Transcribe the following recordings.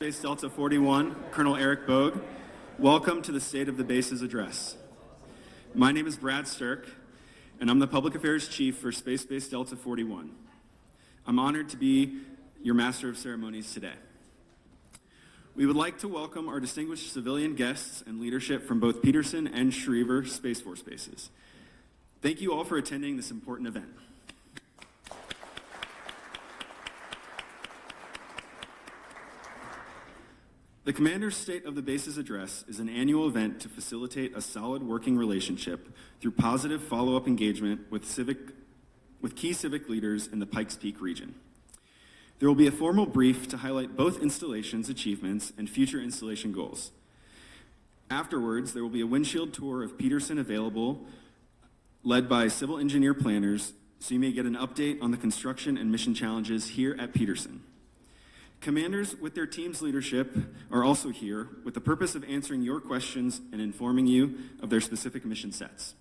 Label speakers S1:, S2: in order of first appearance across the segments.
S1: Space Delta 41, Colonel Eric Bogue. Welcome to the State of the Bases Address. My name is Brad Stirk, and I'm the Public Affairs Chief for Space Base Delta 41. I'm honored to be your Master of Ceremonies today. We would like to welcome our distinguished civilian guests and leadership from both Peterson and Schriever Space Force bases. Thank you all for attending this important event. The Commander's State of the Bases Address is an annual event to facilitate a solid working relationship through positive follow-up engagement with key civic leaders in the Pikes Peak region. There will be a formal brief to highlight both installations' achievements and future installation goals. Afterwards, there will be a windshield tour of Peterson available, led by civil engineer planners, so you may get an update on the construction and mission challenges here at Peterson. Commanders with their team's leadership are also here with the purpose of answering your questions and informing you of their specific mission sets.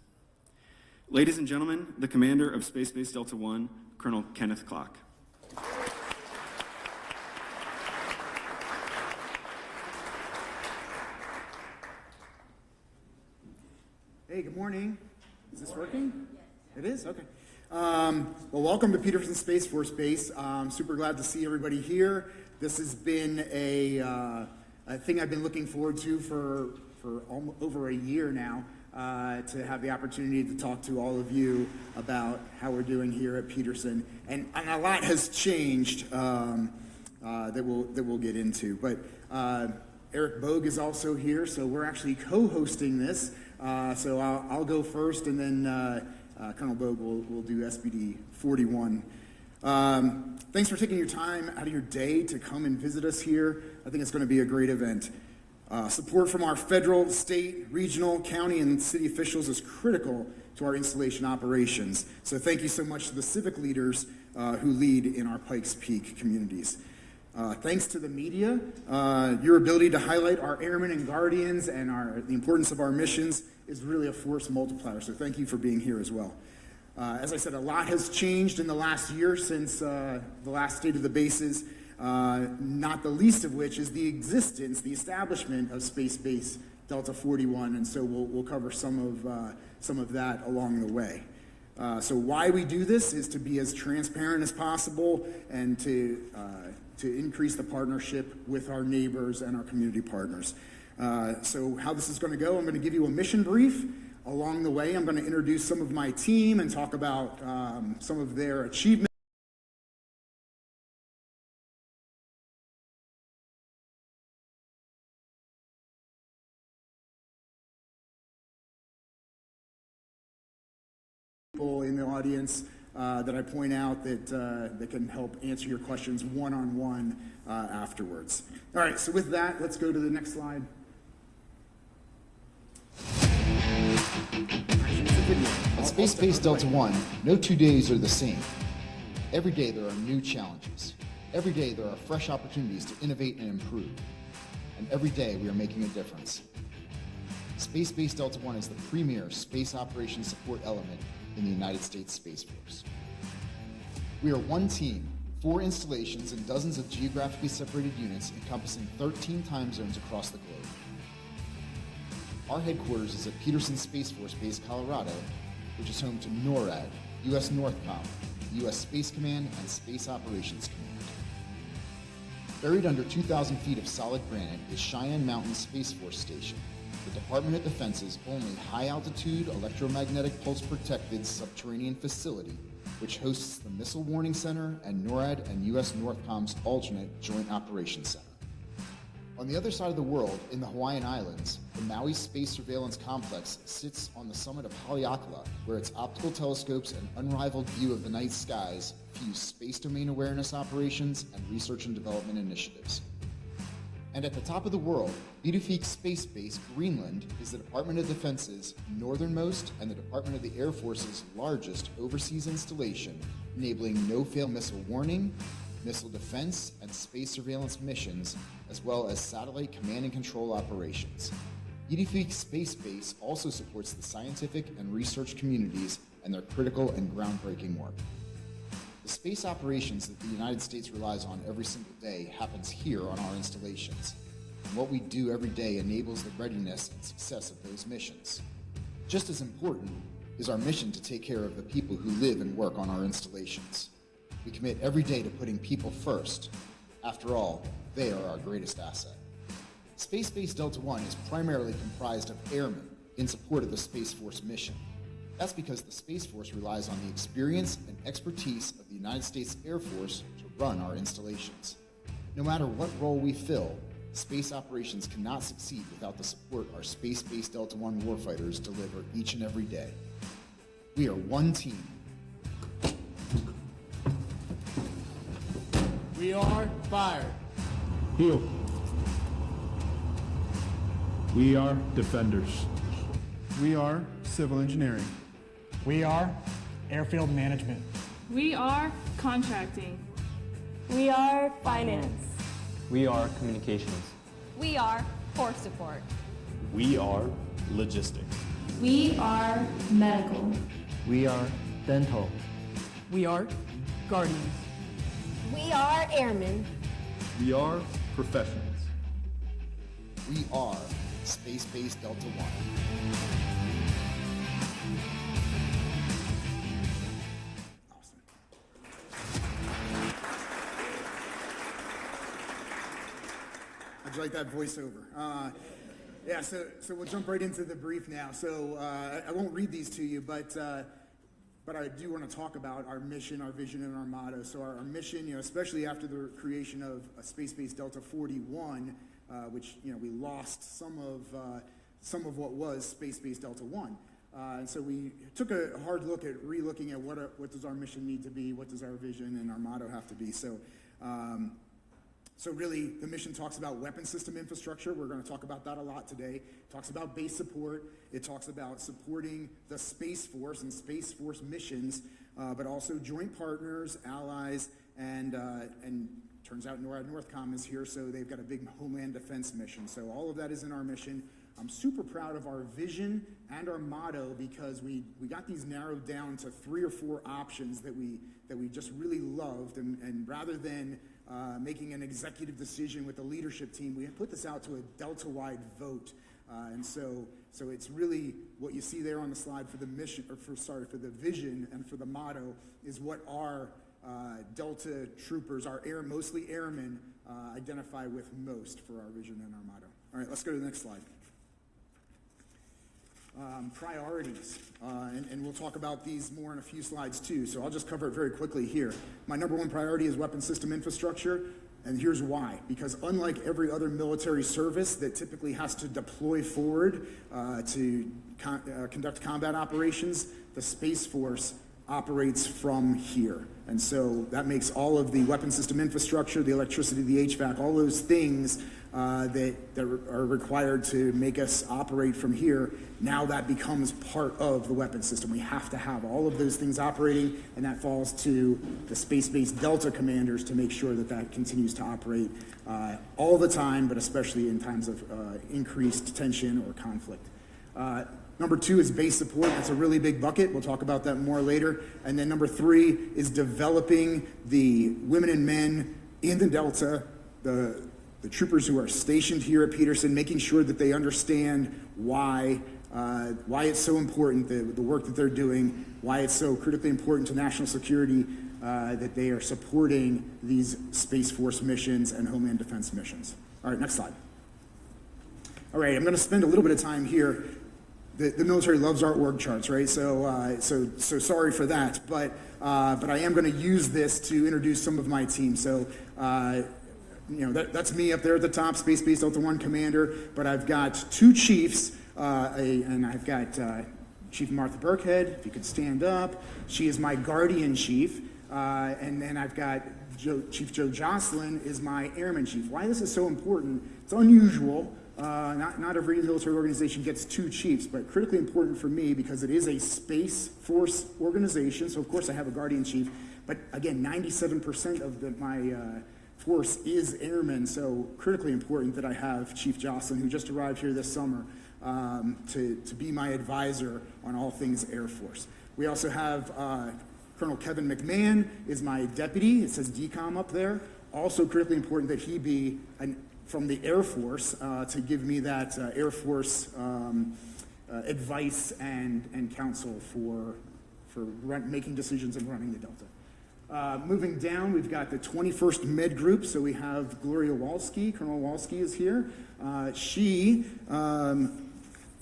S1: Ladies and gentlemen, the Commander of Space Base Delta 1, Colonel Kenneth Clock.
S2: Hey, good morning. Is this working? It is? Okay. Well, welcome to Peterson Space Force Base. I'm super glad to see everybody here. This has been a thing I've been looking forward to for over a year now, to have the opportunity to talk to all of you about how we're doing here at Peterson. And a lot has changed that we'll get into. But Eric Bogue is also here, so we're actually co-hosting this. So I'll go first, and then Colonel Bogue will do SBD 41. Thanks for taking your time out of your day to come and visit us here. I think it's going to be a great event. Support from our federal, state, regional, county, and city officials is critical to our installation operations. So thank you so much to the civic leaders who lead in our Pikes Peak communities. Thanks to the media, your ability to highlight our airmen and guardians and the importance of our missions is really a force multiplier. So thank you for being here as well. As I said, a lot has changed in the last year since the last State of the Bases, not the least of which is the establishment of Space Base Delta 41, and so we'll cover some of that along the way. So why we do this is to be as transparent as possible and to increase the partnership with our neighbors and our community partners. So how this is going to go, I'm going to give you a mission brief. Along the way, I'm going to introduce some of my team and talk about some of their achievements. People in the audience that I point out that can help answer your questions one-on-one afterwards. All right, so with that, let's go to the next slide.
S3: At Space Base Delta 1, no 2 days are the same. Every day there are new challenges. Every day there are fresh opportunities to innovate and improve. And every day we are making a difference. Space Base Delta 1 is the premier space operations support element in the United States Space Force. We are one team, 4 installations, and dozens of geographically separated units encompassing 13 time zones across the globe. Our headquarters is at Peterson Space Force Base, Colorado, which is home to NORAD, U.S. Northcom, U.S. Space Command, and Space Operations Command. Buried under 2,000 feet of solid granite is Cheyenne Mountain Space Force Station, the Department of Defense's only high-altitude, electromagnetic pulse-protected subterranean facility, which hosts the Missile Warning Center and NORAD and U.S. Northcom's alternate Joint Operations Center. On the other side of the world, in the Hawaiian Islands, the Maui Space Surveillance Complex sits on the summit of Haleakala, where its optical telescopes and unrivaled view of the night skies fuse space domain awareness operations and research and development initiatives. And at the top of the world, Bidufik Space Base, Greenland, is the Department of Defense's northernmost and the Department of the Air Force's largest overseas installation, enabling no-fail missile warning, missile defense, and space surveillance missions, as well as satellite command and control operations. Bidufik Space Base also supports the scientific and research communities and their critical and groundbreaking work. The space operations that the United States relies on every single day happens here on our installations. And what we do every day enables the readiness and success of those missions. Just as important is our mission to take care of the people who live and work on our installations. We commit every day to putting people first. After all, they are our greatest asset. Space Base Delta One is primarily comprised of airmen in support of the Space Force mission. That's because the Space Force relies on the experience and expertise of the United States Air Force to run our installations. No matter what role we fill, space operations cannot succeed without the support our Space Base Delta One warfighters deliver each and every day. We are one team.
S4: We are fired.
S5: Heel. We are defenders.
S6: We are civil engineering.
S7: We are airfield management.
S8: We are contracting.
S9: We are finance.
S10: We are communications.
S9: We are force support.
S5: We are logistics.
S8: We are medical.
S10: We are dental.
S4: We are guardians.
S9: We are airmen.
S5: We are professionals.
S3: We are Space Base Delta One.
S2: How'd you like that voiceover? Yeah, so we'll jump right into the brief now. So I won't read these to you, but I do want to talk about our mission, our vision, and our motto. So our mission, especially after the creation of Space Base Delta 41, which we lost some of what was Space Base Delta 1. And so we took a hard look at re-looking at what does our mission need to be, what does our vision and our motto have to be. So really, the mission talks about weapon system infrastructure. We're going to talk about that a lot today. It talks about base support. It talks about supporting the Space Force and Space Force missions, but also joint partners, allies, and turns out NORAD Northcom is here, so they've got a big Homeland Defense mission. So all of that is in our mission. I'm super proud of our vision and our motto because we got these narrowed down to 3 or 4 options that we just really loved, and rather than making an executive decision with the leadership team, we put this out to a Delta-wide vote. And so it's really what you see there on the slide for the mission, for the vision and for the motto is what our Delta troopers, mostly airmen, identify with most for our vision and our motto. All right, let's go to the next slide. Priorities, and we'll talk about these more in a few slides too, so I'll just cover it very quickly here. My number 1 priority is weapon system infrastructure, and here's why. Because unlike every other military service that typically has to deploy forward to conduct combat operations, the Space Force operates from here. And so that makes all of the weapon system infrastructure, the electricity, the HVAC, all those things that are required to make us operate from here, now that becomes part of the weapon system. We have to have all of those things operating, and that falls to the Space-Based Delta commanders to make sure that that continues to operate all the time, but especially in times of increased tension or conflict. Number 2 is base support. That's a really big bucket. We'll talk about that more later. And then number 3 is developing the women and men in the Delta, the troopers who are stationed here at Peterson, making sure that they understand why it's so important, the work that they're doing, why it's so critically important to national security that they are supporting these Space Force missions and Homeland Defense missions. All right, next slide. All right, I'm going to spend a little bit of time here. The military loves our org charts, right? So sorry for that, but I am going to use this to introduce some of my team. So that's me up there at the top, Space Base Delta 1 commander. But I've got 2 chiefs, and I've got Chief Martha Burkhead. If you could stand up, she is my guardian chief, and then I've got Chief Joe Jocelyn is my airman chief. Why this is so important? It's unusual. Not every military organization gets 2 chiefs, but critically important for me because it is a Space Force organization. So of course I have a guardian chief, but again, 97% of my force is airmen. So critically important that I have Chief Jocelyn, who just arrived here this summer, to be my advisor on all things Air Force. We also have Colonel Kevin McMahon is my deputy. It says DCOM up there. Also critically important that he be from the Air Force to give me that Air Force advice and counsel for making decisions and running the Delta. Moving down, we've got the 21st Med Group. So we have Gloria Walski. Colonel Walski is here. She,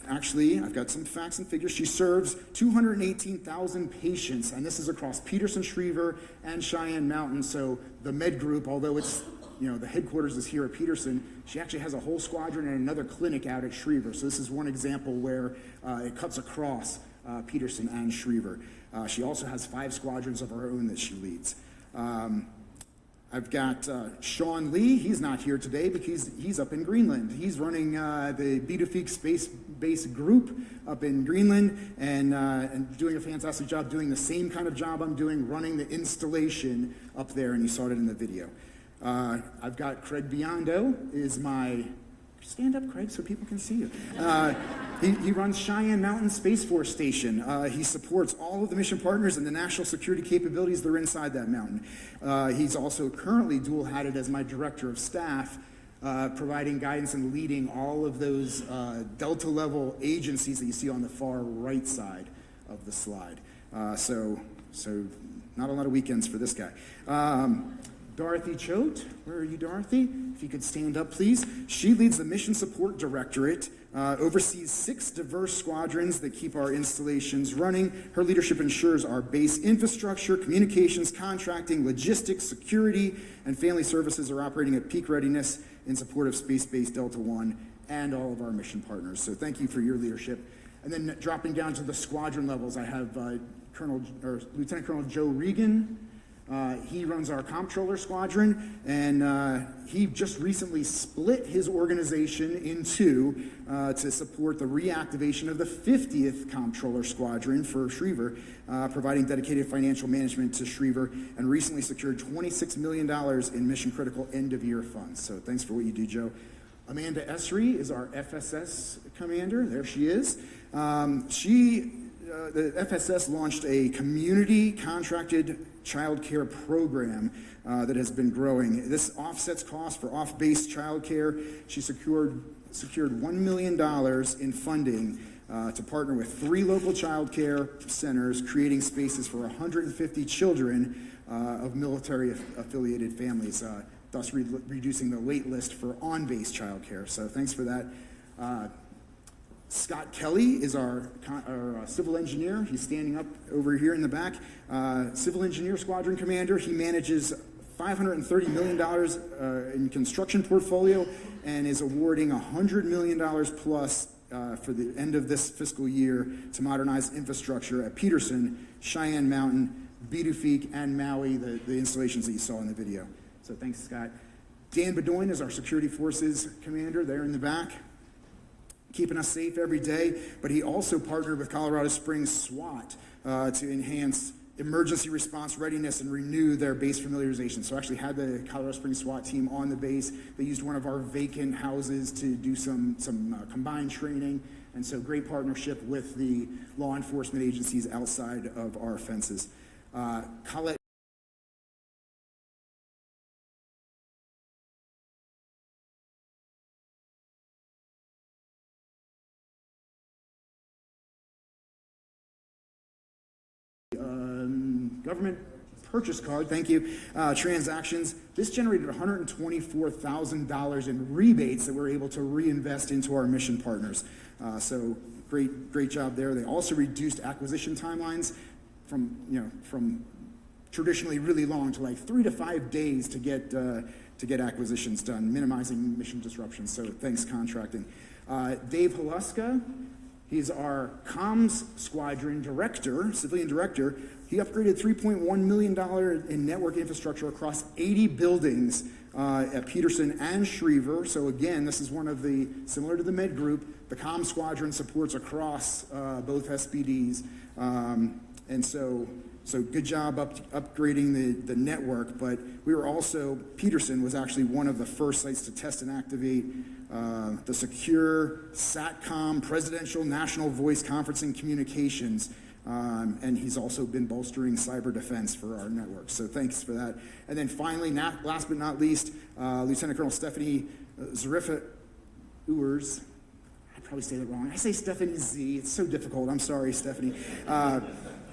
S2: actually, I've got some facts and figures. She serves 218,000 patients, and this is across Peterson, Schriever, and Cheyenne Mountain. So the Med Group, although it's, the headquarters is here at Peterson, she actually has a whole squadron and another clinic out at Schriever. So this is one example where it cuts across Peterson and Schriever. She also has 5 squadrons of her own that she leads. I've got Sean Lee. He's not here today because he's up in Greenland. He's running the Bidefik Space Base Group up in Greenland and doing a fantastic job, doing the same kind of job I'm doing, running the installation up there, and you saw it in the video. I've got Craig Biondo is my... Stand up, Craig, so people can see you. He runs Cheyenne Mountain Space Force Station. He supports all of the mission partners and the national security capabilities that are inside that mountain. He's also currently dual-hatted as my director of staff, providing guidance and leading all of those Delta-level agencies that you see on the far right side of the slide. So not a lot of weekends for this guy. Dorothy Choate, where are you, Dorothy? If you could stand up, please. She leads the Mission Support Directorate, oversees 6 diverse squadrons that keep our installations running. Her leadership ensures our base infrastructure, communications, contracting, logistics, security, and family services are operating at peak readiness in support of Space Base Delta One and all of our mission partners. So thank you for your leadership. And then dropping down to the squadron levels, I have Lieutenant Colonel Joe Regan. He runs our Comptroller Squadron, and he just recently split his organization in 2 to support the reactivation of the 50th Comptroller Squadron for Schriever, providing dedicated financial management to Schriever, and recently secured $26 million in mission-critical end-of-year funds. So thanks for what you do, Joe. Amanda Esri is our FSS commander. There she is. The FSS launched a community contracted child care program that has been growing. This offsets costs for off-base child care. She secured $1 million in funding to partner with 3 local child care centers, creating spaces for 150 children of military-affiliated families, thus reducing the wait list for on-base child care. So thanks for that. Scott Kelly is our civil engineer. He's standing up over here in the back. Civil engineer squadron commander. He manages $530 million in construction portfolio and is awarding $100 million plus for the end of this fiscal year to modernize infrastructure at Peterson, Cheyenne Mountain, Bidefik, and Maui, the installations that you saw in the video. So thanks, Scott. Dan Bedoin is our security forces commander there in the back, keeping us safe every day, but he also partnered with Colorado Springs SWAT to enhance emergency response readiness and renew their base familiarization. So I actually had the Colorado Springs SWAT team on the base. They used one of our vacant houses to do some combined training, and so great partnership with the law enforcement agencies outside of our fences. Colette government purchase card, thank you, transactions. This generated $124,000 in rebates that we're able to reinvest into our mission partners. So great job there. They also reduced acquisition timelines from traditionally really long to like 3 to 5 days to get acquisitions done, minimizing mission disruptions. So thanks, contracting. Dave Haluska, he's our comms squadron director, civilian director. He upgraded $3.1 million in network infrastructure across 80 buildings at Peterson and Schriever. So again, this is one of the, similar to the Med Group, the comms squadron supports across both SPDs. And so good job upgrading the network, but we were also, Peterson was actually one of the first sites to test and activate the secure SATCOM, Presidential National Voice Conferencing Communications And he's also been bolstering cyber defense for our network. So thanks for that. And then finally, last but not least, Lieutenant Colonel Stephanie Zarifa Ewers. I probably say that wrong. I say Stephanie Z. It's so difficult. I'm sorry, Stephanie.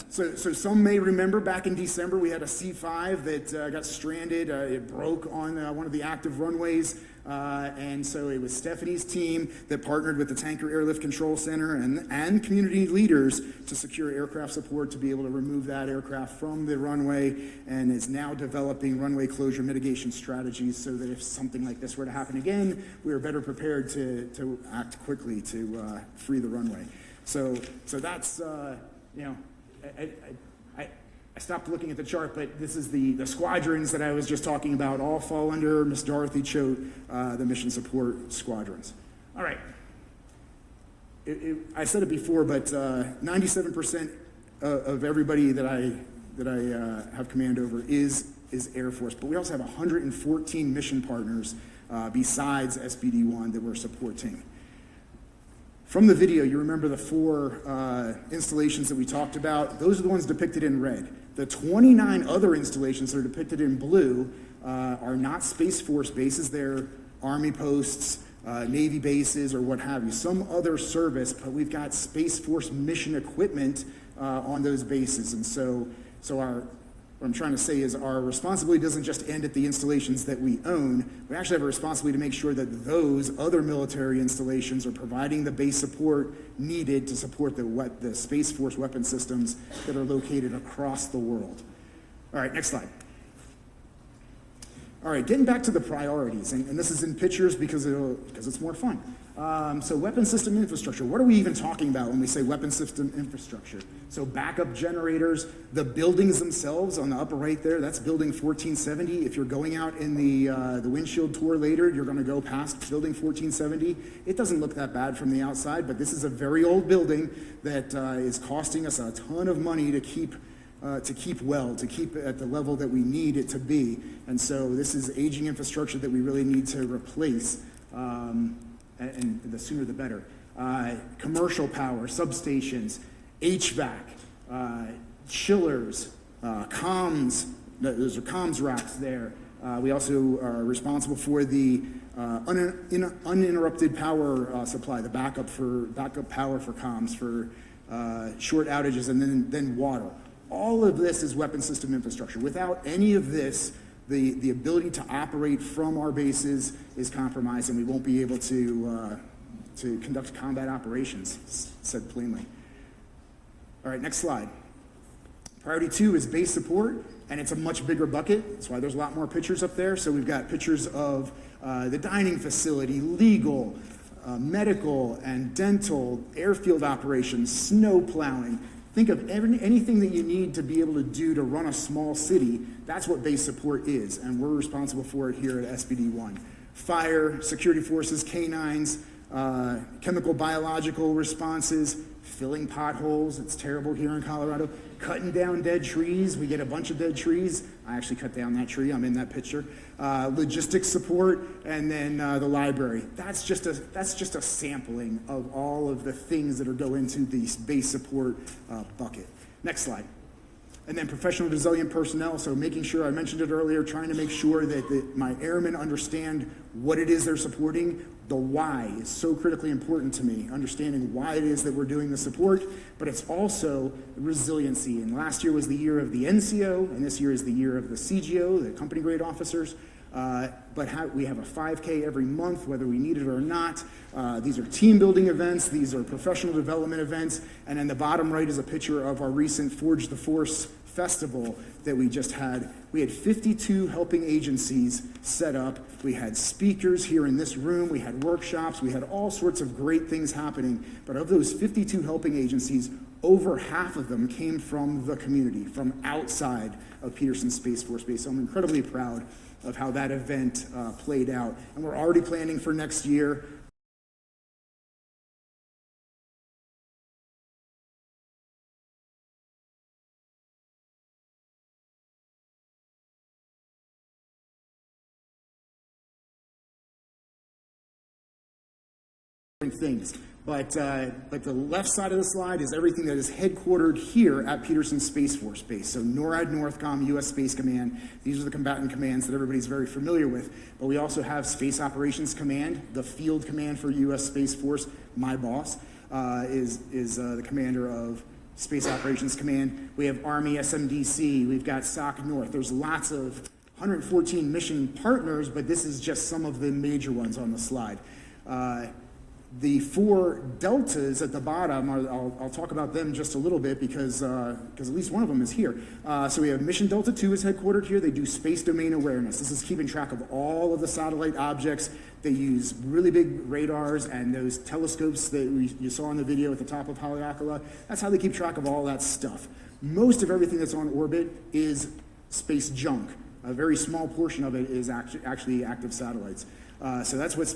S2: So some may remember back in December we had a C-5 that got stranded. It broke on one of the active runways. And so it was Stephanie's team that partnered with the Tanker Airlift Control Center and community leaders to secure aircraft support to be able to remove that aircraft from the runway, and is now developing runway closure mitigation strategies so that if something like this were to happen again, we are better prepared to act quickly to free the runway. So that's, I stopped looking at the chart, but this is the squadrons that I was just talking about, all fall under Miss Dorothy Choate, the mission support squadrons. All right. I said it before, but 97% of everybody that I have command over is Air Force, but we also have 114 mission partners besides SBD-1 that we're supporting. From the video, you remember the 4 installations that we talked about. Those are the ones depicted in red. The 29 other installations that are depicted in blue are not Space Force bases. They're Army posts, Navy bases, or what have you. Some other service, but we've got Space Force mission equipment on those bases. And so what I'm trying to say is our responsibility doesn't just end at the installations that we own. We actually have a responsibility to make sure that those other military installations are providing the base support needed to support the Space Force weapon systems that are located across the world. All right, next slide. All right, getting back to the priorities, and this is in pictures because it's more fun. So weapon system infrastructure, what are we even talking about when we say weapon system infrastructure? So backup generators, the buildings themselves on the upper right there, that's building 1470. If you're going out in the windshield tour later, you're gonna go past building 1470. It doesn't look that bad from the outside, but this is a very old building that is costing us a ton of money to keep at the level that we need it to be. And so this is aging infrastructure that we really need to replace, and the sooner the better. Commercial power, substations, HVAC, chillers, comms, those are comms racks there. We also are responsible for the uninterrupted power supply, the backup power for comms, for short outages, and then water. All of this is weapon system infrastructure. Without any of this, the ability to operate from our bases is compromised, and we won't be able to conduct combat operations, said plainly. All right, next slide. Priority 2 is base support, and it's a much bigger bucket. That's why there's a lot more pictures up there. So we've got pictures of the dining facility, legal, medical and dental, airfield operations, snow plowing. Think of anything that you need to be able to do to run a small city. That's what base support is, and we're responsible for it here at SBD-1. Fire, security forces, canines, chemical biological responses, filling potholes. It's terrible here in Colorado. Cutting down dead trees. We get a bunch of dead trees. I actually cut down that tree. I'm in that picture. Logistics support, and then the library. That's just a sampling of all of the things that go into the base support bucket. Next slide. And then professional resilient personnel, so making sure, I mentioned it earlier, trying to make sure that my airmen understand what it is they're supporting. The why is so critically important to me, understanding why it is that we're doing the support, but it's also resiliency. And last year was the year of the NCO, and this year is the year of the CGO, the company grade officers. But we have a 5K every month, whether we need it or not. These are team building events. These are professional development events. And then the bottom right is a picture of our recent Forge the Force festival that we just had. We had 52 helping agencies set up. We had speakers here in this room. We had workshops. We had all sorts of great things happening. But of those 52 helping agencies, over half of them came from the community, from outside of Peterson Space Force Base. So I'm incredibly proud of how that event played out. And we're already planning for next year. Things. But the left side of the slide is everything that is headquartered here at Peterson Space Force Base. So NORAD, NORTHCOM, U.S. Space Command. These are the combatant commands that everybody's very familiar with. But we also have Space Operations Command, the field command for U.S. Space Force. My boss is the commander of Space Operations Command. We have Army SMDC. We've got SOC North. There's lots of 114 mission partners, but this is just some of the major ones on the slide. The 4 deltas at the bottom, I'll talk about them just a little bit because at least one of them is here. So we have Mission Delta 2 is headquartered here. They do space domain awareness. This is keeping track of all of the satellite objects. They use really big radars and those telescopes that you saw in the video at the top of Haleakala. That's how they keep track of all that stuff. Most of everything that's on orbit is space junk. A very small portion of it is actually active satellites. So that's what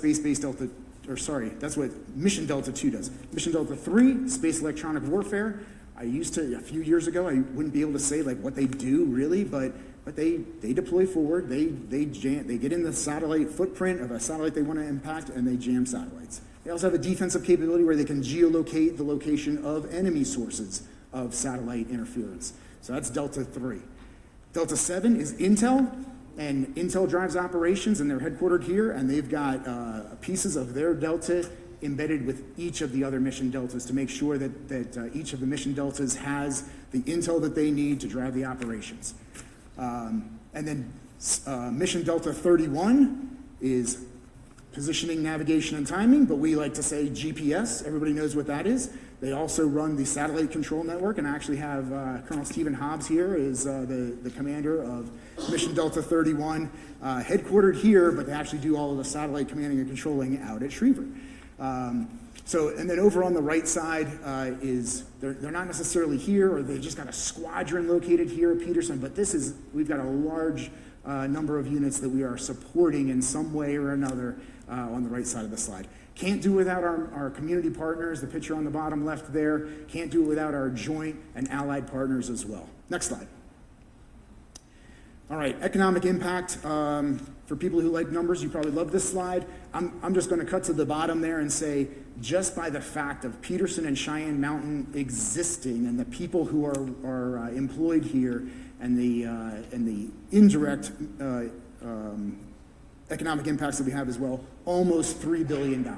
S2: that's what Mission Delta 2 does. Mission Delta 3, space electronic warfare. I used to, a few years ago, I wouldn't be able to say like what they do really, but they deploy forward, they get in the satellite footprint of a satellite they want to impact, and they jam satellites. They also have a defensive capability where they can geolocate the location of enemy sources of satellite interference. So that's Delta 3. Delta 7 is Intel. And Intel drives operations, and they're headquartered here, and they've got pieces of their Delta embedded with each of the other mission Deltas to make sure that each of the mission Deltas has the intel that they need to drive the operations. And then Mission Delta 31 is positioning, navigation, and timing, but we like to say GPS. Everybody knows what that is. They also run the satellite control network, and I actually have Colonel Stephen Hobbs here is the commander of Mission Delta 31, headquartered here, but they actually do all of the satellite commanding and controlling out at Shreveport. And then over on the right side is, they're not necessarily here, or they just got a squadron located here at Peterson, but we've got a large number of units that we are supporting in some way or another on the right side of the slide. Can't do without our community partners, the picture on the bottom left there. Can't do it without our joint and allied partners as well. Next slide. All right, economic impact. For people who like numbers, you probably love this slide. I'm just going to cut to the bottom there and say, just by the fact of Peterson and Cheyenne Mountain existing and the people who are employed here and the indirect economic impacts that we have as well, almost $3 billion.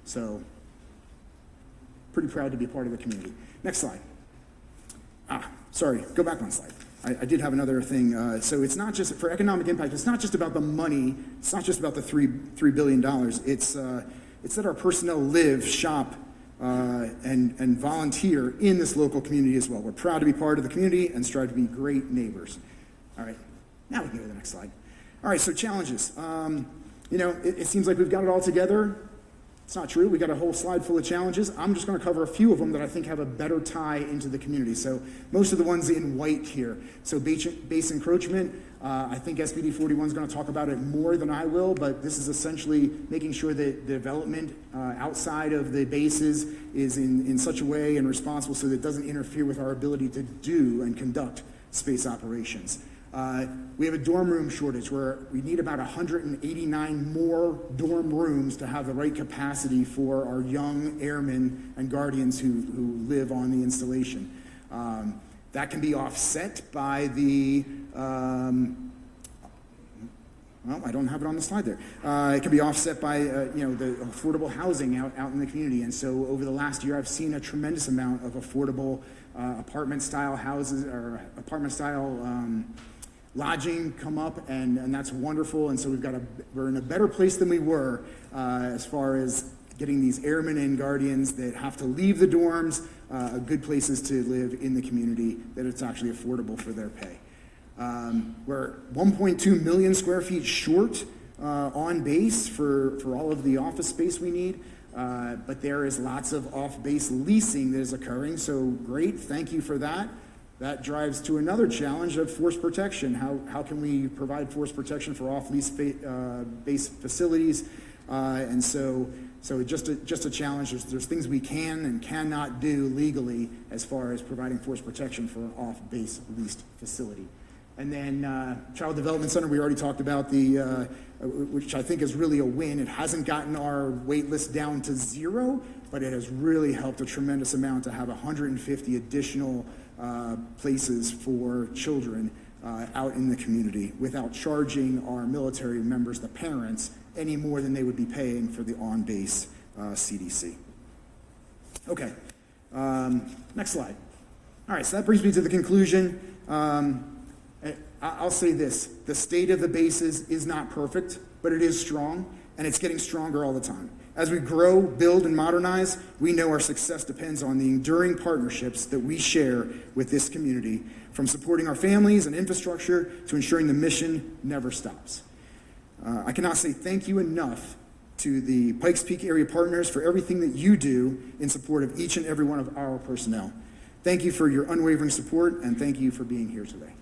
S2: So, pretty proud to be part of the community. Next slide. Sorry, go back one slide. I did have another thing. So it's not just, for economic impact, it's not just about the money, it's not just about the $3 billion. It's that our personnel live, shop, and volunteer in this local community as well. We're proud to be part of the community and strive to be great neighbors. All right, now we can go to the next slide. All right, so challenges. It seems like we've got it all together. It's not true. We got a whole slide full of challenges. I'm just going to cover a few of them that I think have a better tie into the community. So most of the ones in white here. So base encroachment, I think SBD 41 is going to talk about it more than I will, but this is essentially making sure that development outside of the bases is in such a way and responsible so that it doesn't interfere with our ability to do and conduct space operations. We have a dorm room shortage where we need about 189 more dorm rooms to have the right capacity for our young airmen and guardians who live on the installation. That can be offset by the, well, I don't have it on the slide there. It can be offset by, the affordable housing out in the community. And so over the last year, I've seen a tremendous amount of affordable apartment-style houses or apartment-style lodging come up, and that's wonderful. And so we're in a better place than we were as far as getting these airmen and guardians that have to leave the dorms, good places to live in the community, that it's actually affordable for their pay. We're 1.2 million square feet short on base for all of the office space we need, but there is lots of off-base leasing that is occurring, so great, thank you for that. That drives to another challenge of force protection. How can we provide force protection for off-lease base facilities? And so just a challenge. There's things we can and cannot do legally as far as providing force protection for an off-base leased facility. And then Child Development Center, we already talked about which I think is really a win. It hasn't gotten our wait list down to 0, but it has really helped a tremendous amount to have 150 additional places for children out in the community without charging our military members, the parents, any more than they would be paying for the on-base CDC. Okay, next slide. All right, so that brings me to the conclusion. I'll say this, the state of the bases is not perfect, but it is strong, and it's getting stronger all the time. As we grow, build, and modernize, we know our success depends on the enduring partnerships that we share with this community, from supporting our families and infrastructure to ensuring the mission never stops. I cannot say thank you enough to the Pikes Peak area partners for everything that you do in support of each and every one of our personnel. Thank you for your unwavering support, and thank you for being here today.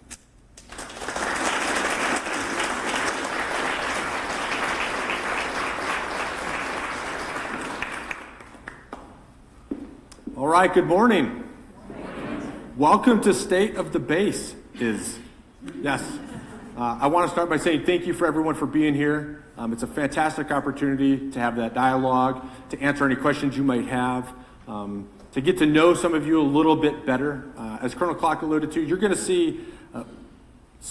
S11: All right, good morning. Welcome to State of the Base yes. I want to start by saying thank you for everyone for being here. It's a fantastic opportunity to have that dialogue, to answer any questions you might have, to get to know some of you a little bit better. As Colonel Clark alluded to, you're going to see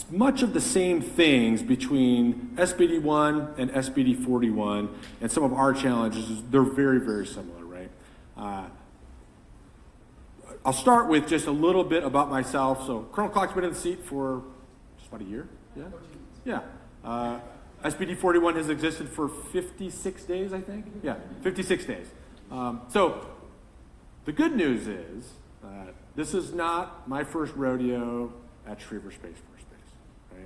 S11: much of the same things between SBD 1 and SBD 41, and some of our challenges, they're very, very similar, right? I'll start with just a little bit about myself. So Colonel Clark's been in the seat for just about a year. Yeah. SBD 41 has existed for 56 days, I think. Yeah, 56 days. So the good news is this is not my first rodeo at Schriever Space Force Base.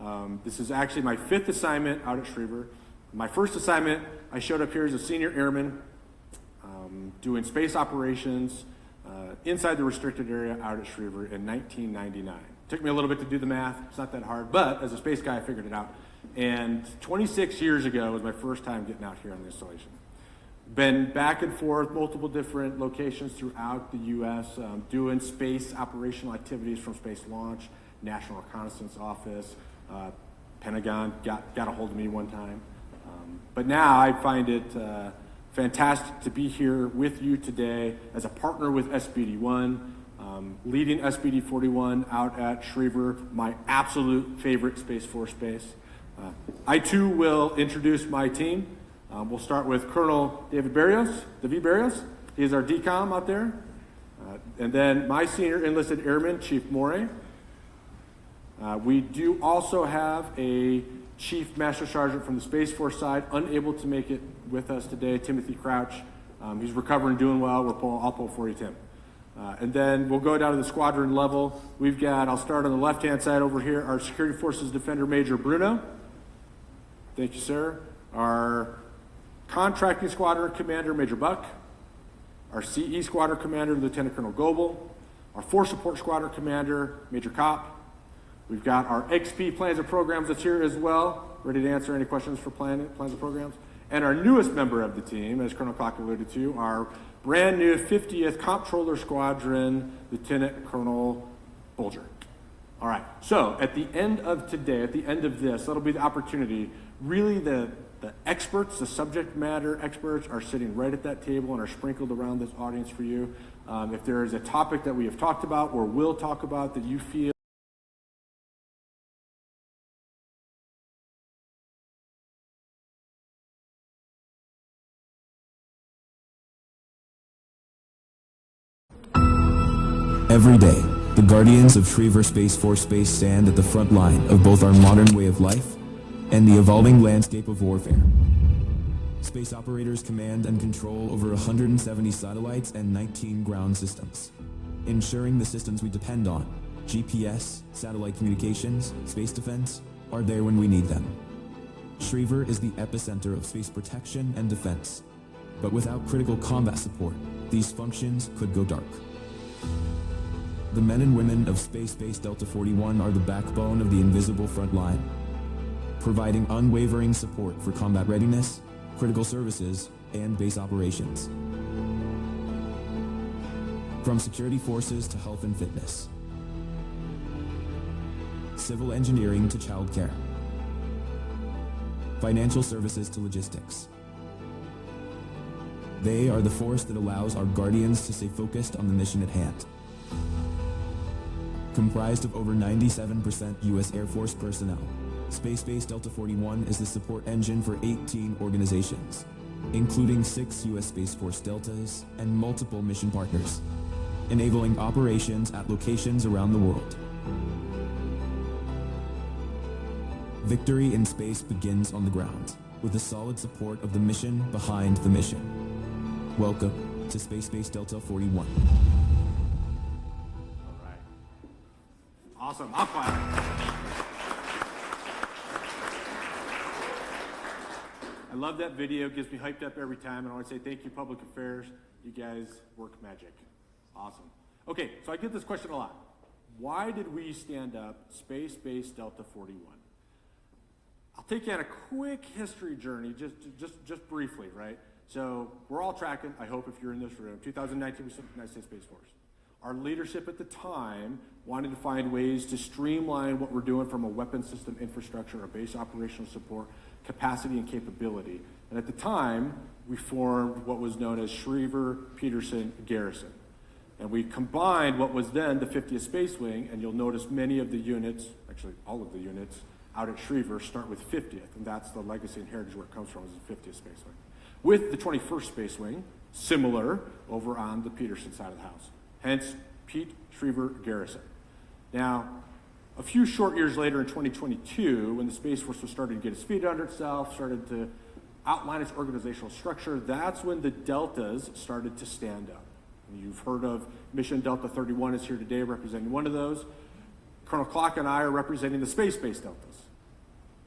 S11: Right? This is actually my 5th assignment out at Schriever. My first assignment, I showed up here as a senior airman doing space operations inside the restricted area out at Schriever in 1999. Took me a little bit to do the math. It's not that hard, but as a space guy, I figured it out. And 26 years ago was my first time getting out here on the installation. Been back and forth, multiple different locations throughout the U.S., doing space operational activities from Space Launch, National Reconnaissance Office, Pentagon got a hold of me one time. But now I find it fantastic to be here with you today as a partner with SBD 1, leading SBD 41 out at Schriever, my absolute favorite Space Force base. I too will introduce my team. We'll start with Colonel David Barrios. He is our DCOM out there. And then my senior enlisted airman, Chief Morey. We do also have a Chief Master Sergeant from the Space Force side, unable to make it with us today, Timothy Crouch. He's recovering, doing well. I'll pull for you, Tim. And then we'll go down to the squadron level. We've got, I'll start on the left-hand side over here, our Security Forces Defender Major Bruno. Thank you, sir. Our Contracting Squadron Commander, Major Buck. Our CE Squadron Commander, Lieutenant Colonel Goebel. Our Force Support Squadron Commander, Major Kopp. We've got our XP Plans and Programs that's here as well, ready to answer any questions for plans and programs. And our newest member of the team, as Colonel Clark alluded to, our brand new 50th Comptroller Squadron, Lieutenant Colonel Bolger. All right, so at the end of today, at the end of this, that'll be the opportunity, really the experts, the subject matter experts are sitting right at that table and are sprinkled around this audience for you. If there is a topic that we have talked about or will talk about that you feel
S12: every day, the Guardians of Schriever Space Force Base stand at the front line of both our modern way of life and the evolving landscape of warfare. Space operators command and control over 170 satellites and 19 ground systems, ensuring the systems we depend on, GPS, satellite communications, space defense, are there when we need them. Schriever is the epicenter of space protection and defense, but without critical combat support, these functions could go dark. The men and women of Space Base Delta 41 are the backbone of the invisible front line, providing unwavering support for combat readiness, critical services, and base operations. From security forces to health and fitness, civil engineering to childcare, financial services to logistics. They are the force that allows our Guardians to stay focused on the mission at hand. Comprised of over 97% U.S. Air Force personnel, Space Base Delta 41 is the support engine for 18 organizations, including 6 U.S. Space Force Deltas and multiple mission partners, enabling operations at locations around the world. Victory in space begins on the ground, with the solid support of the mission behind the mission. Welcome to Space Base Delta 41.
S11: All right. Awesome. I'll clap. I love that video. It gets me hyped up every time. And I want to say thank you, Public Affairs. You guys work magic. Awesome. Okay, so I get this question a lot. Why did we stand up Space Base Delta 41? I'll take you on a quick history journey, just briefly, right? So we're all tracking, I hope if you're in this room, 2019 we started the United States Space Force. Our leadership at the time wanted to find ways to streamline what we're doing from a weapon system infrastructure, a base operational support, capacity and capability. And at the time, we formed what was known as Schriever Peterson Garrison. And we combined what was then the 50th Space Wing, and you'll notice many of the units, actually all of the units, out at Schriever start with 50th, and that's the legacy and heritage where it comes from, is the 50th Space Wing. With the 21st Space Wing, similar over on the Peterson side of the house. Hence, Pete Schriever Garrison. Now, a few short years later in 2022, when the Space Force was starting to get its feet under itself, started to outline its organizational structure, that's when the Deltas started to stand up. And you've heard of Mission Delta 31 is here today representing one of those. Colonel Clark and I are representing the Space-Based Deltas.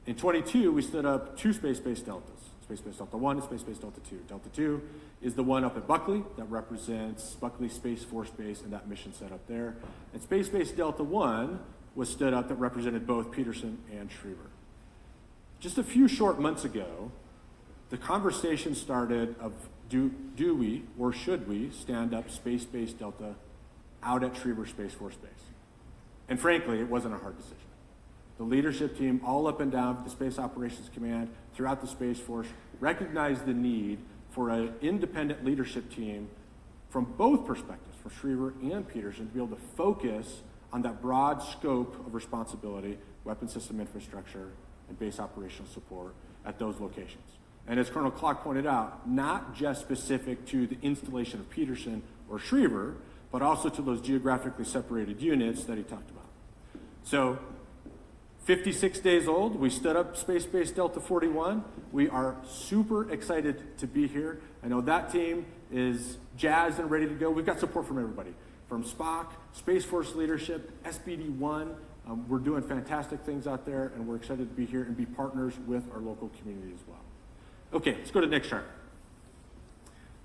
S11: In 22, we stood up 2 Space-Based Deltas. Space-Based Delta 1 and Space-Based Delta 2. Delta 2 is the one up at Buckley that represents Buckley Space Force Base and that mission set up there. And Space-Based Delta 1 was stood up that represented both Peterson and Schriever. Just a few short months ago, the conversation started of do we or should we stand up Space-Based Delta out at Schriever Space Force Base? And frankly, it wasn't a hard decision. The leadership team all up and down the Space Operations Command throughout the Space Force recognized the need for an independent leadership team from both perspectives, from Schriever and Peterson, to be able to focus on that broad scope of responsibility, weapon system infrastructure, and base operational support at those locations. And as Colonel Clark pointed out, not just specific to the installation of Peterson or Schriever, but also to those geographically separated units that he talked about. So, 56 days old, we stood up Space-Based Delta 41. We are super excited to be here. I know that team is jazzed and ready to go. We've got support from everybody, from SPOC, Space Force leadership, SBD-1. We're doing fantastic things out there, and we're excited to be here and be partners with our local community as well. Okay, let's go to the next chart.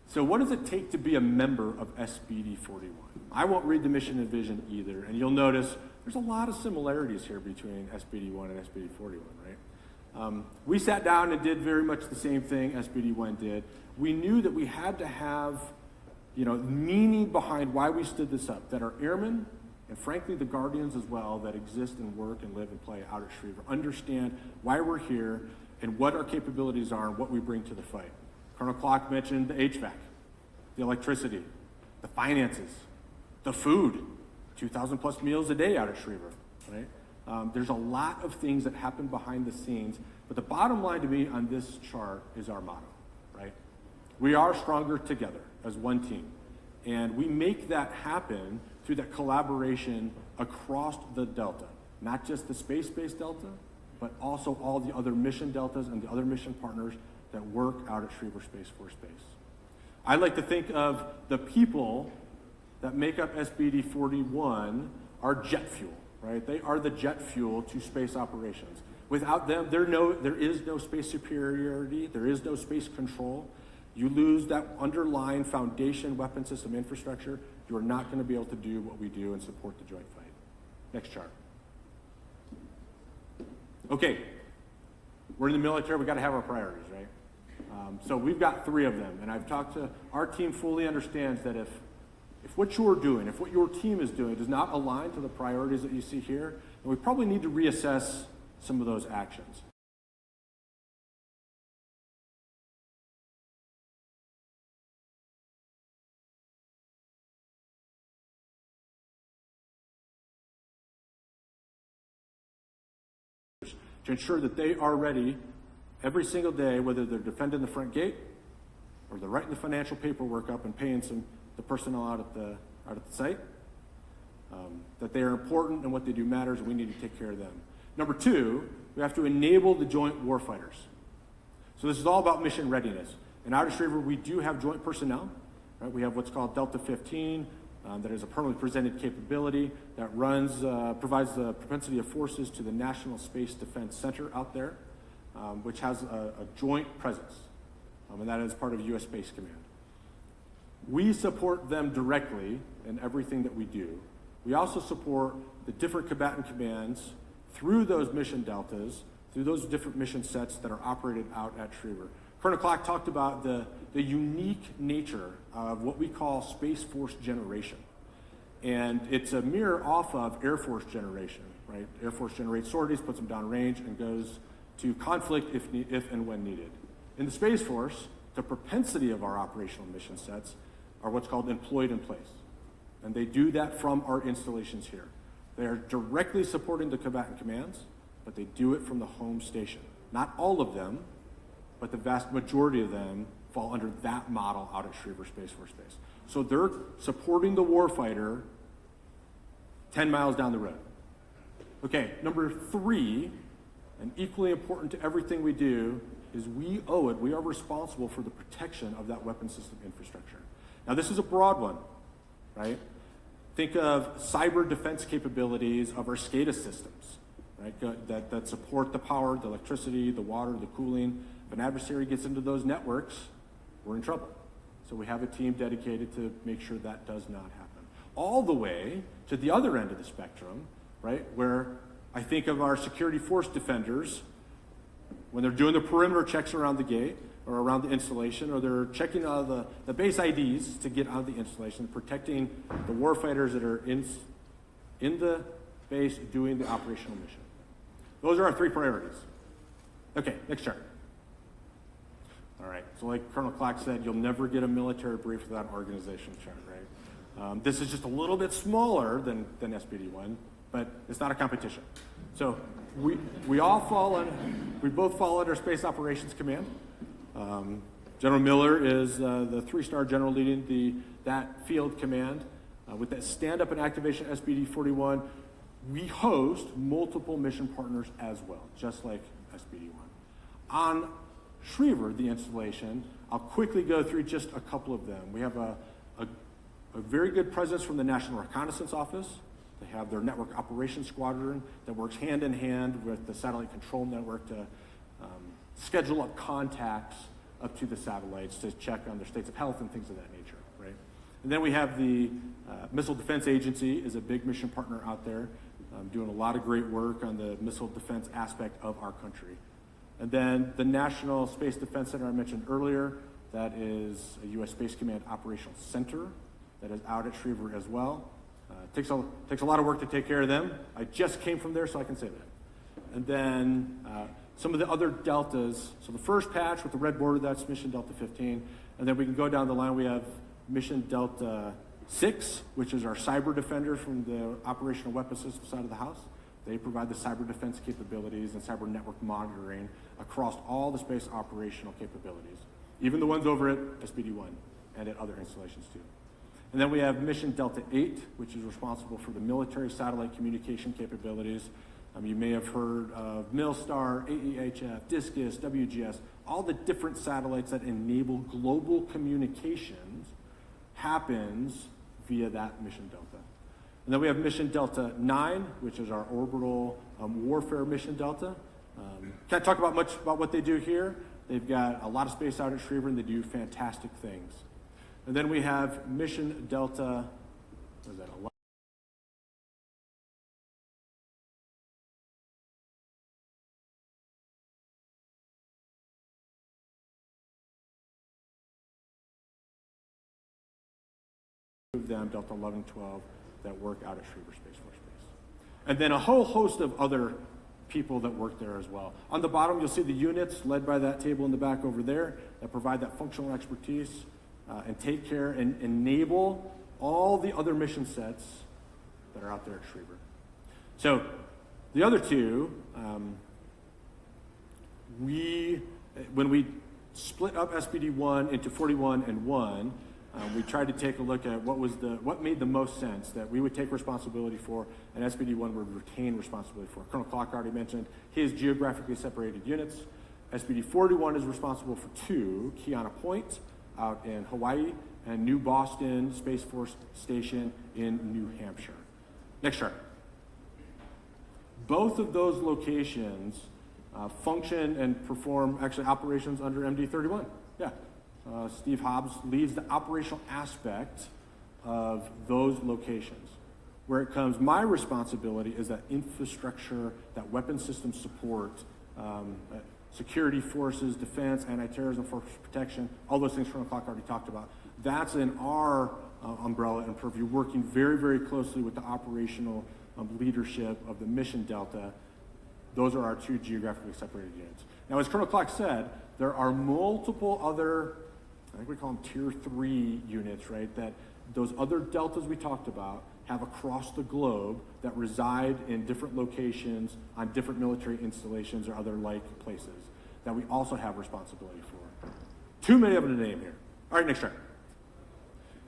S11: So what does it take to be a member of SBD-41? I won't read the mission and vision either, and you'll notice there's a lot of similarities here between SBD-1 and SBD-41, right? We sat down and did very much the same thing SBD-1 did. We knew that we had to have, meaning behind why we stood this up, that our airmen, and frankly the Guardians as well, that exist and work and live and play out at Schriever, understand why we're here and what our capabilities are and what we bring to the fight. Colonel Clark mentioned the HVAC, the electricity, the finances, the food, 2,000 plus meals a day out at Schriever, right? There's a lot of things that happen behind the scenes, but the bottom line to me on this chart is our motto, right? We are stronger together as one team, and we make that happen through that collaboration across the Delta, not just the Space-Based Delta, but also all the other mission Deltas and the other mission partners that work out at Schriever Space Force Base. I like to think of the people that make up SBD-41 are jet fuel, right? They are the jet fuel to space operations. Without them, there is no space superiority, there is no space control. You lose that underlying foundation weapon system infrastructure, you are not going to be able to do what we do and support the joint fight. Next chart. Okay, we're in the military, we've got to have our priorities, right? So we've got 3 of them, and I've talked to, our team fully understands that if what you're doing, if what your team is doing does not align to the priorities that you see here, And we probably need to reassess some of those actions. To ensure that they are ready every single day, whether they're defending the front gate or they're writing the financial paperwork up and paying the personnel out at the site, that they are important and what they do matters, and we need to take care of them. Number two, we have to enable the joint warfighters. So this is all about mission readiness. In Outer Schriever, we do have joint personnel. Right? We have what's called Delta 15, that is a permanently presented capability that provides the propensity of forces to the National Space Defense Center out there, which has a joint presence, and that is part of U.S. Space Command. We support them directly in everything that we do. We also support the different combatant commands through those mission deltas, through those different mission sets that are operated out at Schriever. Colonel Clark talked about the unique nature of what we call Space Force generation. And it's a mirror off of Air Force generation, right? Air Force generates sorties, puts them downrange, and goes to conflict if and when needed. In the Space Force, the propensity of our operational mission sets are what's called employed in place. And they do that from our installations here. They are directly supporting the combatant commands, but they do it from the home station. Not all of them, but the vast majority of them fall under that model out at Schriever Space Force Base. So they're supporting the warfighter 10 miles down the road. Okay, number three, and equally important to everything we do, is we are responsible for the protection of that weapon system infrastructure. Now this is a broad one, right? Think of cyber defense capabilities of our SCADA systems, right? That support the power, the electricity, the water, the cooling. If an adversary gets into those networks, we're in trouble. So we have a team dedicated to make sure that does not happen. All the way to the other end of the spectrum, right? Where I think of our security force defenders, when they're doing the perimeter checks around the gate or around the installation, or they're checking the base IDs to get on the installation, protecting the warfighters that are in the base doing the operational mission. Those are our three priorities. Okay, next chart. All right, so like Colonel Clark said, you'll never get a military brief without an organization chart, right? This is just a little bit smaller than SPD1, but it's not a competition. So we both fall under Space Operations Command. General Miller is the 3-star general leading that field command. With that stand-up and activation SPD 41, we host multiple mission partners as well, just like SPD 1. On Schriever, the installation, I'll quickly go through just a couple of them. We have a very good presence from the National Reconnaissance Office. They have their Network Operations Squadron that works hand in hand with the Satellite Control Network to schedule up contacts up to the satellites to check on their states of health and things of that nature, right? And then we have the Missile Defense Agency is a big mission partner out there, doing a lot of great work on the missile defense aspect of our country. And then the National Space Defense Center I mentioned earlier, that is a U.S. Space Command Operational Center that is out at Schriever as well. Takes a lot of work to take care of them. I just came from there, so I can say that. And then some of the other deltas. So the first patch with the red border, that's Mission Delta 15. And then we can go down the line. We have Mission Delta 6, which is our cyber defender from the operational weapons system side of the house. They provide the cyber defense capabilities and cyber network monitoring across all the space operational capabilities, even the ones over at SPD1 and at other installations too. And then we have Mission Delta 8, which is responsible for the military satellite communication capabilities. You may have heard of Milstar, AEHF, Discus, WGS, all the different satellites that enable global communications happens via that Mission Delta. And then we have Mission Delta 9, which is our orbital warfare Mission Delta. Can't talk about much about what they do here. They've got a lot of space out at Schriever, and they do fantastic things. And then we have Mission Delta, what is that, 11? Them, Delta 11, 12, that work out at Schriever Space Force Base. And then a whole host of other people that work there as well. On the bottom, you'll see the units led by that table in the back over there that provide that functional expertise and take care and enable all the other mission sets that are out there at Schriever. So the other two, when we split up SBD1 into 41 and 1, we tried to take a look at what made the most sense that we would take responsibility for, and SBD1 would retain responsibility for. Colonel Clark already mentioned his geographically separated units. SBD 41 is responsible for 2, Kiana Point out in Hawaii, and New Boston Space Force Station in New Hampshire. Next chart. Both of those locations function and perform actually operations under MD 31. Yeah. Steve Hobbs leads the operational aspect of those locations. Where it comes, my responsibility is that infrastructure, that weapon system support, security forces, defense, anti-terrorism, force protection, all those things Colonel Clark already talked about. That's in our umbrella and purview, working very, very closely with the operational leadership of the Mission Delta. Those are our 2 geographically separated units. Now, as Colonel Clark said, there are multiple other, I think we call them tier 3 units, right? That those other deltas we talked about have across the globe that reside in different locations on different military installations or other like places that we also have responsibility for. Too many of them to name here. All right, next chart.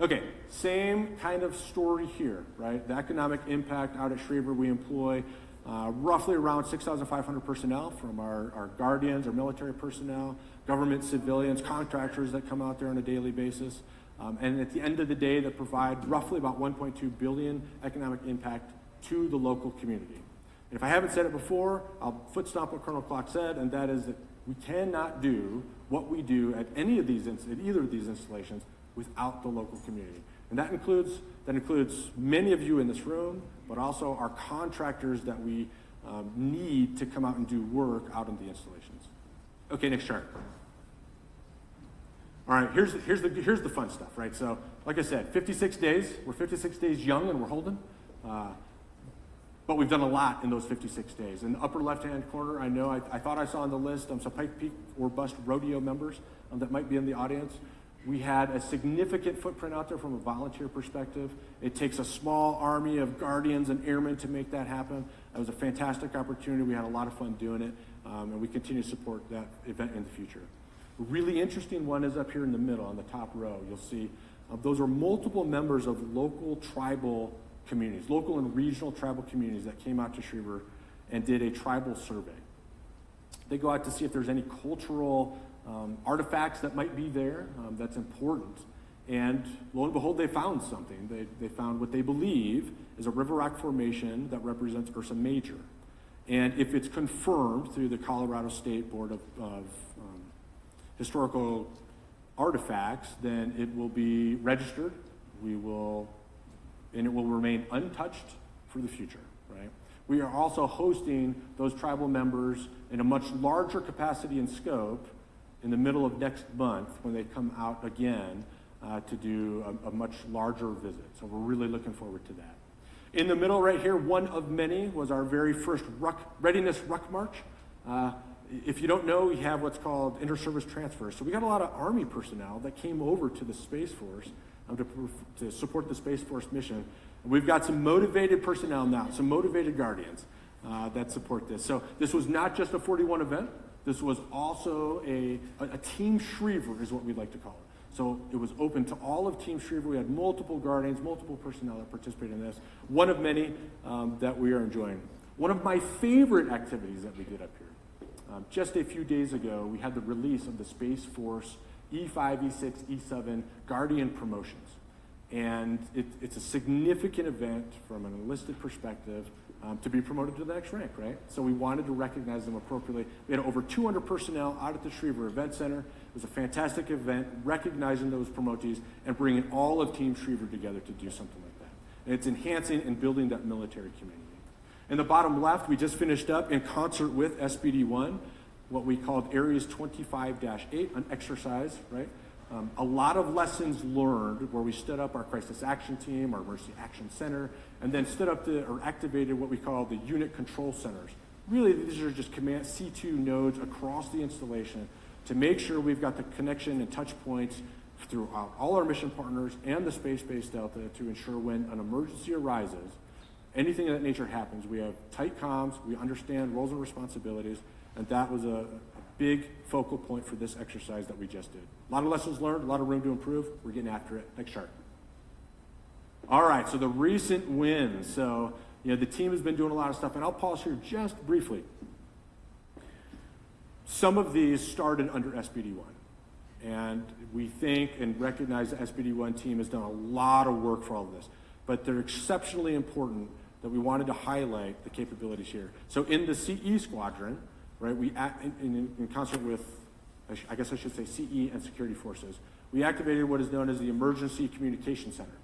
S11: Okay, same kind of story here, right? The economic impact out at Schriever, we employ roughly around 6,500 personnel from our guardians, our military personnel, government civilians, contractors that come out there on a daily basis. And at the end of the day, that provide roughly about 1.2 billion economic impact to the local community. And if I haven't said it before, I'll foot stomp what Colonel Clark said, and that is that we cannot do what we do at either of these installations without the local community. And that includes many of you in this room, but also our contractors that we need to come out and do work out in the installations. Okay, next chart. All right, here's the fun stuff, right? So, like I said, 56 days. We're 56 days young and we're holding. But we've done a lot in those 56 days. In the upper left-hand corner, I thought I saw on the list some Pike Peak or Bust rodeo members that might be in the audience. We had a significant footprint out there from a volunteer perspective. It takes a small army of guardians and airmen to make that happen. It was a fantastic opportunity. We had a lot of fun doing it, and we continue to support that event in the future. A really interesting one is up here in the middle on the top row. You'll see those are multiple members of local tribal communities, local and regional tribal communities that came out to Schriever and did a tribal survey. They go out to see if there's any cultural artifacts that might be there that's important. And lo and behold, they found something. They found what they believe is a river rock formation that represents Ursa Major. And if it's confirmed through the Colorado State Board of Historical Artifacts, then it will be registered. And it will remain untouched for the future, right? We are also hosting those tribal members in a much larger capacity and scope in the middle of next month when they come out again to do a much larger visit. So we're really looking forward to that. In the middle right here, one of many, was our very first Readiness Ruck March. If you don't know, we have what's called inter-service transfers. So we got a lot of Army personnel that came over to the Space Force to support the Space Force mission. And we've got some motivated personnel now, some motivated guardians that support this. So this was not just a 41 event. This was also a Team Schriever is what we'd like to call it. So it was open to all of Team Schriever. We had multiple guardians, multiple personnel that participated in this. One of many that we are enjoying. One of my favorite activities that we did up here. Just a few days ago, we had the release of the Space Force E5, E6, E7 Guardian promotions. And it's a significant event from an enlisted perspective to be promoted to the next rank, right? So we wanted to recognize them appropriately. We had over 200 personnel out at the Schriever Event Center. It was a fantastic event, recognizing those promotees and bringing all of Team Schriever together to do something like that. And it's enhancing and building that military community. In the bottom left, we just finished up in concert with SBD1, what we called Areas 25-8, an exercise, right? A lot of lessons learned where we stood up our crisis action team, our emergency action center, and then stood up or activated what we call the unit control centers. Really, these are just command C2 nodes across the installation to make sure we've got the connection and touch points throughout all our mission partners and the space-based Delta to ensure when an emergency arises, anything of that nature happens, we have tight comms, we understand roles and responsibilities, and that was a big focal point for this exercise that we just did. A lot of lessons learned, a lot of room to improve. We're getting after it. Next chart. All right, so the recent wins. So, the team has been doing a lot of stuff, and I'll pause here just briefly. Some of these started under SBD1, and we think and recognize the SBD1 team has done a lot of work for all of this, but they're exceptionally important that we wanted to highlight the capabilities here. So in the CE squadron, right, we in concert with, I guess I should say CE and security forces, we activated what is known as the Emergency Communication Center,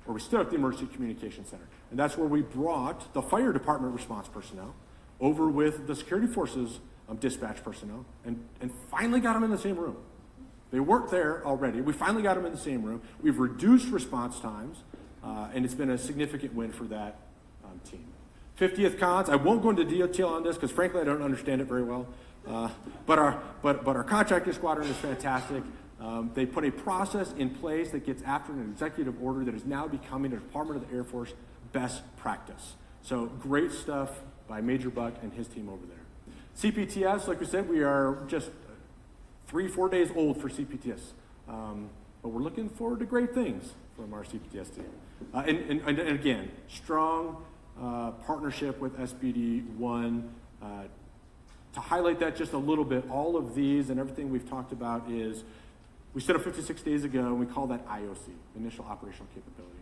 S11: or we stood up the Emergency Communication Center. And that's where we brought the fire department response personnel over with the security forces dispatch personnel and finally got them in the same room. They weren't there already. We finally got them in the same room. We've reduced response times, and it's been a significant win for that team. 50th cons, I won't go into detail on this because frankly I don't understand it very well, but our contractor squadron is fantastic. They put a process in place that gets after an executive order that is now becoming a Department of the Air Force best practice. So great stuff by Major Buck and his team over there. CPTS, like we said, we are just 3-4 days old for CPTS, but we're looking forward to great things from our CPTS team. And again, strong partnership with SBD1. To highlight that just a little bit, all of these and everything we've talked about is, we stood up 56 days ago, and we call that IOC, Initial Operational Capability.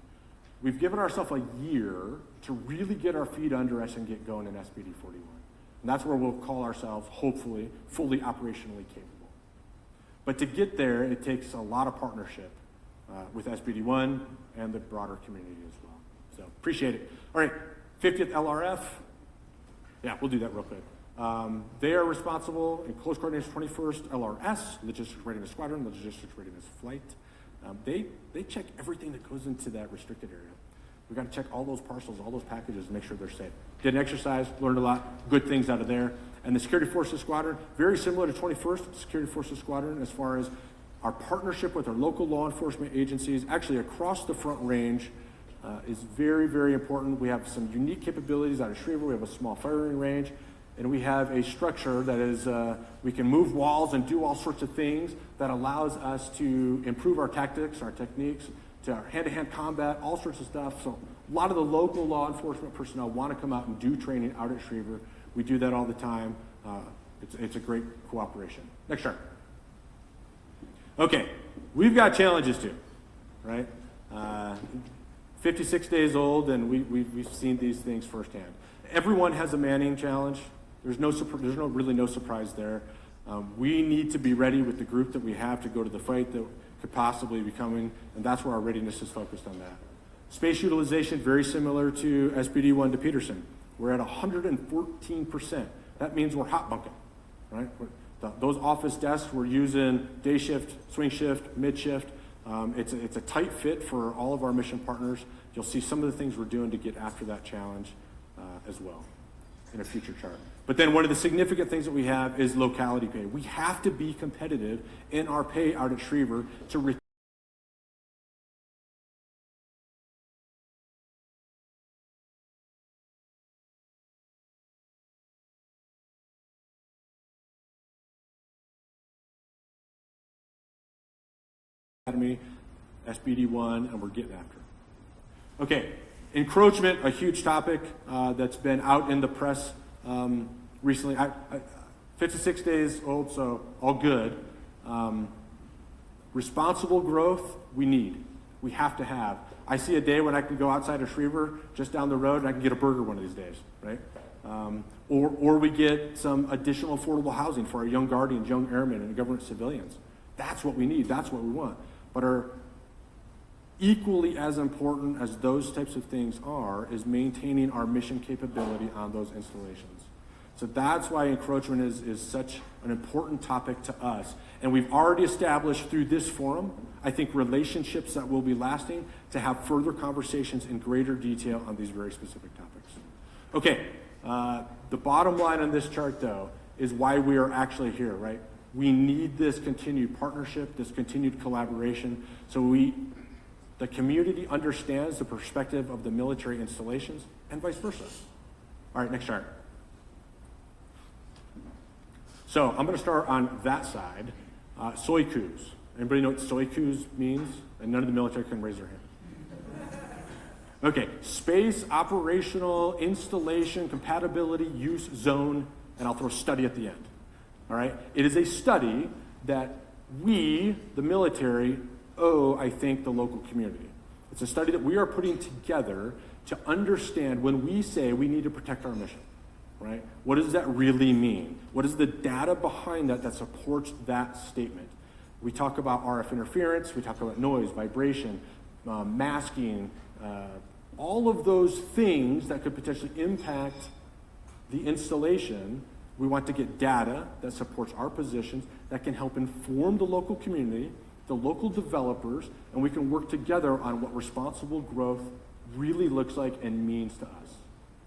S11: We've given ourselves a year to really get our feet under us and get going in SBD 41. And that's where we'll call ourselves, hopefully, fully operationally capable. But to get there, it takes a lot of partnership with SBD1 and the broader community as well. So appreciate it. All right, 50th LRF. Yeah, we'll do that real quick. They are responsible in close coordination 21st LRS, Logistics Readiness Squadron, Logistics Readiness Flight. They check everything that goes into that restricted area. We've got to check all those parcels, all those packages, and make sure they're safe. Did an exercise, learned a lot, good things out of there. And the Security Forces Squadron, very similar to 21st Security Forces Squadron as far as our partnership with our local law enforcement agencies, actually across the Front Range, is very, very important. We have some unique capabilities out of Schriever. We have a small firing range, and we have a structure that is, we can move walls and do all sorts of things that allows us to improve our tactics, our techniques, to our hand-to-hand combat, all sorts of stuff. So a lot of the local law enforcement personnel want to come out and do training out at Schriever. We do that all the time. It's a great cooperation. Next chart. Okay, we've got challenges too, right? 56 days old, and we've seen these things firsthand. Everyone has a manning challenge. There's really no surprise there. We need to be ready with the group that we have to go to the fight that could possibly be coming, and that's where our readiness is focused on that. Space utilization, very similar to SBD1 to Peterson. We're at 114%. That means we're hot bunking, right? Those office desks, we're using day shift, swing shift, mid shift. It's a tight fit for all of our mission partners. You'll see some of the things we're doing to get after that challenge as well in a future chart. But then one of the significant things that we have is locality pay. We have to be competitive in our pay out at Schriever to Academy, SBD1, and we're getting after it. Okay, encroachment, a huge topic that's been out in the press recently. 56 days old, so all good. Responsible growth, we have to have. I see a day when I can go outside of Schriever, just down the road, and I can get a burger one of these days, right? Or we get some additional affordable housing for our young guardians, young airmen, and government civilians. That's what we need, that's what we want. But are equally as important as those types of things are is maintaining our mission capability on those installations. So that's why encroachment is such an important topic to us. And we've already established through this forum, I think, relationships that will be lasting to have further conversations in greater detail on these very specific topics. Okay, the bottom line on this chart, though, is why we are actually here, right? We need this continued partnership, this continued collaboration, so the community understands the perspective of the military installations and vice versa. All right, next chart. So I'm going to start on that side. SOICUs. Anybody know what SOICUs means? And none of the military can raise their hand. Okay, Space Operational Installation Compatibility Use Zone, and I'll throw study at the end. All right? It is a study that we, the military, owe, I think, the local community. It's a study that we are putting together to understand when we say we need to protect our mission, right? What does that really mean? What is the data behind that supports that statement? We talk about RF interference, we talk about noise, vibration, masking, all of those things that could potentially impact the installation. We want to get data that supports our positions, that can help inform the local community, the local developers, and we can work together on what responsible growth really looks like and means to us.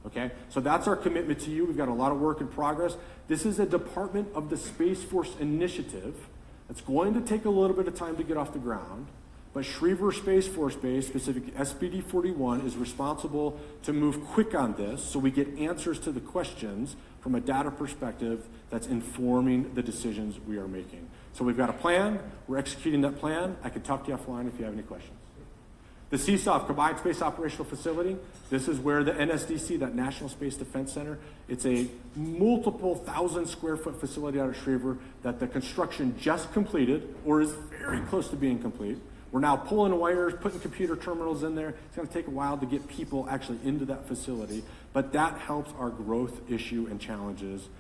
S11: Okay? So that's our commitment to you. We've got a lot of work in progress. This is a Department of the Space Force initiative. It's going to take a little bit of time to get off the ground, but Schriever Space Force Base, specifically SBD 41, is responsible to move quick on this so we get answers to the questions from a data perspective that's informing the decisions we are making. So we've got a plan, we're executing that plan. I can talk to you offline if you have any questions. The CSOF, Combined Space Operational Facility, this is where the NSDC, that National Space Defense Center, it's a multiple 1,000 square foot facility out of Schriever that the construction just completed or is very close to being complete. We're now pulling wires, putting computer terminals in there. It's going to take a while to get people actually into that facility, but that helps our growth issue and challenges,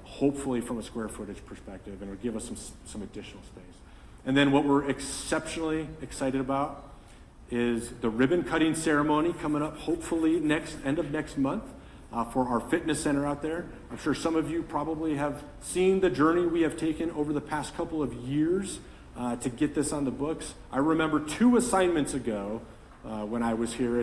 S11: hopefully from a square footage perspective, and it'll give us some additional space. And then what we're exceptionally excited about is the ribbon cutting ceremony coming up hopefully end of next month for our fitness center out there. I'm sure some of you probably have seen the journey we have taken over the past couple of years to get this on the books. I remember 2 assignments ago when I was here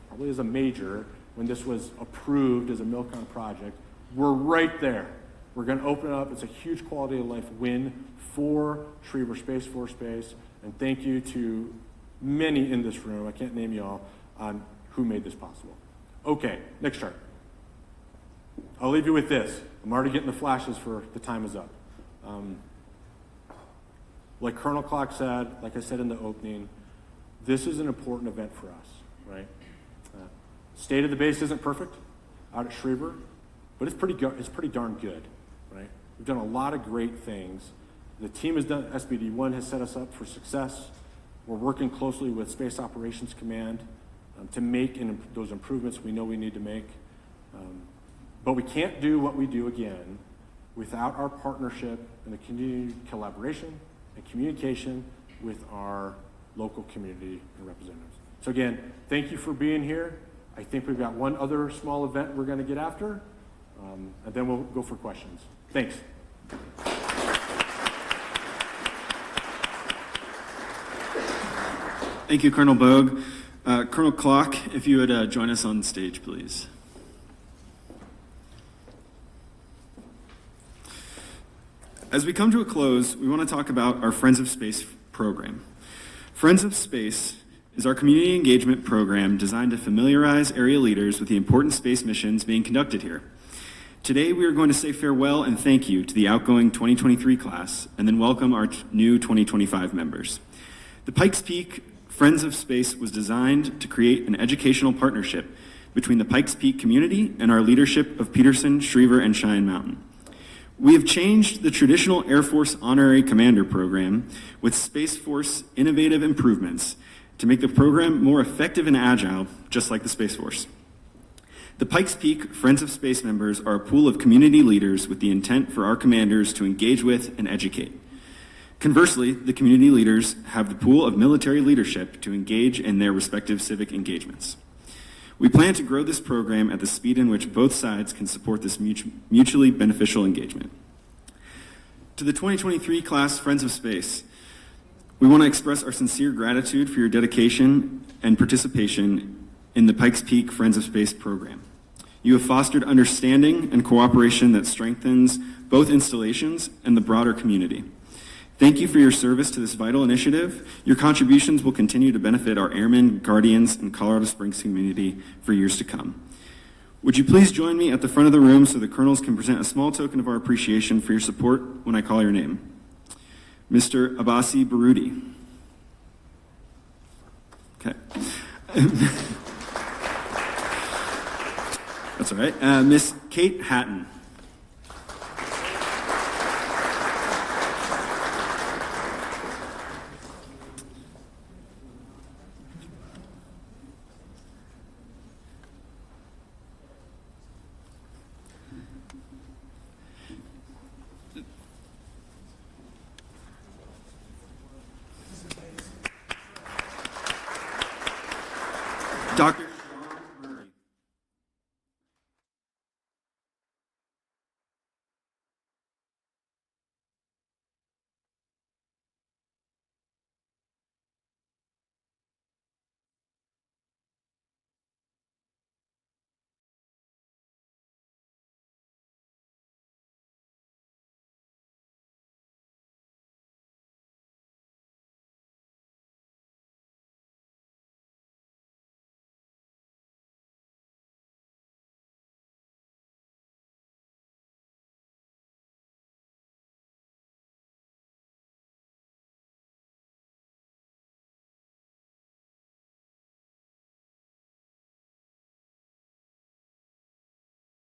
S11: probably as a major, when this was approved as a MILCON project. We're right there. We're going to open it up. It's a huge quality of life win for Schriever Space Force Base, and thank you to many in this room, I can't name you all, on who made this possible. Okay, next chart. I'll leave you with this. I'm already getting the flashes for the time is up. Like Colonel Clark said, like I said in the opening, this is an important event for us, right? State of the base isn't perfect out at Schriever, but it's pretty darn good, right? We've done a lot of great things. The team has done, SBD-1 has set us up for success. We're working closely with Space Operations Command to make those improvements we know we need to make. But we can't do what we do, again, without our partnership and the continued collaboration and communication with our local community and representatives. So again, thank you for being here. I think we've got one other small event we're going to get after, and then we'll go for questions. Thanks.
S1: Thank you, Colonel Bogue. Colonel Clark, if you would join us on stage, please. As we come to a close, we want to talk about our Friends of Space program. Friends of Space is our community engagement program designed to familiarize area leaders with the important space missions being conducted here. Today, we are going to say farewell and thank you to the outgoing 2023 class, and then welcome our new 2025 members. The Pikes Peak Friends of Space was designed to create an educational partnership between the Pikes Peak community and our leadership of Peterson, Schriever, and Cheyenne Mountain. We have changed the traditional Air Force Honorary Commander program with Space Force innovative improvements to make the program more effective and agile, just like the Space Force. The Pikes Peak Friends of Space members are a pool of community leaders with the intent for our commanders to engage with and educate. Conversely, the community leaders have the pool of military leadership to engage in their respective civic engagements. We plan to grow this program at the speed in which both sides can support this mutually beneficial engagement. To the 2023 class Friends of Space, we want to express our sincere gratitude for your dedication and participation in the Pikes Peak Friends of Space program. You have fostered understanding and cooperation that strengthens both installations and the broader community. Thank you for your service to this vital initiative. Your contributions will continue to benefit our airmen, guardians, and Colorado Springs community for years to come. Would you please join me at the front of the room so the colonels can present a small token of our appreciation for your support when I call your name? Mr. Abbasi Barudi. Okay. That's all right. Miss Kate Hatton. Dr.